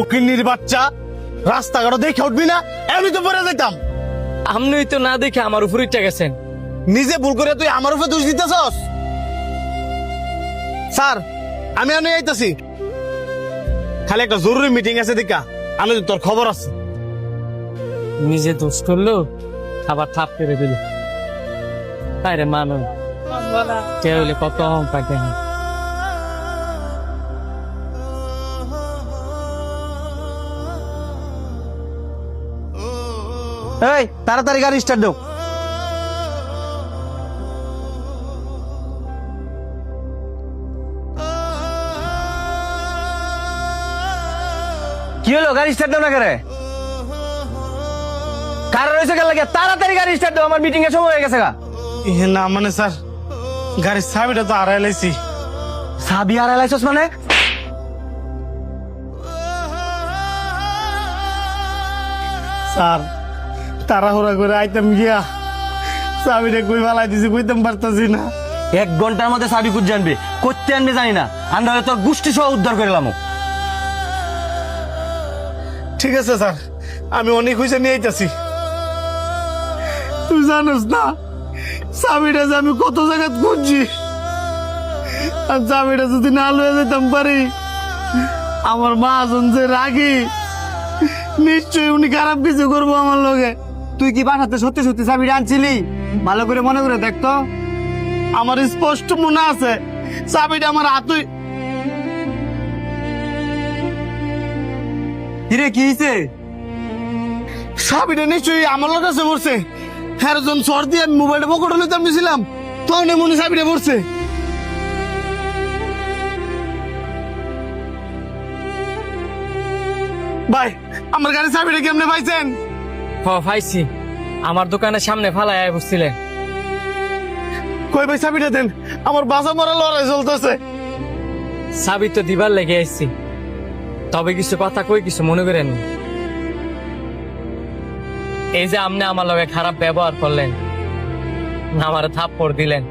ফকিন্নির বাচ্চা, রাস্তাঘাট দেখে উঠবি না, এমনি তো পরে যেতাম। আপনি তো না দেখে আমার উপর ইচ্ছা গেছেন। নিজে ভুল করে তুই আমার উপরে দোষ দিতেছস। স্যার, আমি আইতাছি, খালি একটা জরুরি মিটিং আছে দেখা, আমি তো তোর খবর আছে। নিজে দোষ করলো, আবার থাপ করে দিল। তাই রে মানুষ কে হইলে কত অহংকার দেখেন। এই তাড়াতাড়ি গাড়ি স্টার্ট দাও। কি হলো, গাড়ি স্টার্ট দাও না করে? কার রয়েছে গেল লাগে? তাড়াতাড়ি গাড়ি স্টার্ট দাও, আমার মিটিং এর সময় হয়ে গেছে গা। না মানে স্যার, গাড়ির চাবিটা তো হারাই লাইছি। সাবি আর লাইছস মানে? স্যার, তাড়াহুড়া করে আইতাম গিয়া চাবিটা কই ফালাই দিছি, কইতাম পারতাছি না। 1 ঘন্টার মধ্যে সাবি কুজ জানবে, করতে আনবে জানি না, আমরা হয়তো গোষ্ঠী সহ উদ্ধার করলাম। ঠিক আছে স্যার, আমি অনেক হয়েছে নিয়ে আইতাছি। তুই জানোস না চাবিটা যে আমি কত জায়গায় খুঁজছি, আর চাবিটা যদি না লয়ে যেতাম পারি, আমার মা যে রাগি, নিশ্চয়ই উনি খারাপ কিছু করবো আমার লগে। তুই কি বাসাতে সত্যি সত্যি চাবিটা আনছিলি? ভালো করে মনে করে দেখতো। আমার স্পষ্ট মনে আছে চাবিটা আমার হাতই। কিরে কি হয়েছে? চাবিটা নিশ্চয়ই আমার লোক কাছে পড়ছে। হ্যাঁ জন সর দিয়ে আমি মোবাইলটা পকেটে লইতাম নিয়েছিলাম, তখন মনে চাবিটা পড়ছে। ভাই, আমার গাড়ির চাবিটা কেমনে পাইছেন? পাইছি, আমার দোকানের সামনে ফালাই বসছিলেন। কই ভাই চাবিটা দেন, আমার বাসা মরা লড়াই চলতেছে। চাবি তো দিবার লেগে আসছি, তবে কিছু কথা কই কিছু মনে করেন। এই যে আপনি আমার লগে খারাপ ব্যবহার করলেন, আমার থাপ্পড় দিলেন,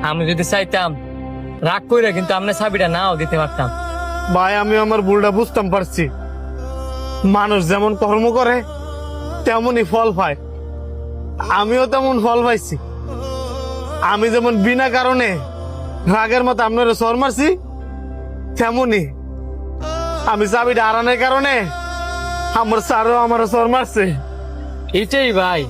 আমি যদি চাইতাম রাগ কইরা কিন্তু আপনি চাবিটা নাও দিতে পারতাম। ভাই, আমি আমার ভুলটা বুঝতাম পারছি। মানুষ যেমন কর্ম করে তেমনই ফল পায়, আমিও তেমন ফল পাইছি। আমি যেমন বিনা কারণে রাগের মতো আপনার সর মারছি, তেমনি আমি চাবিটা হারানোর কারণে আমার স্যারও আমার সর মারছে। এটাই ভাই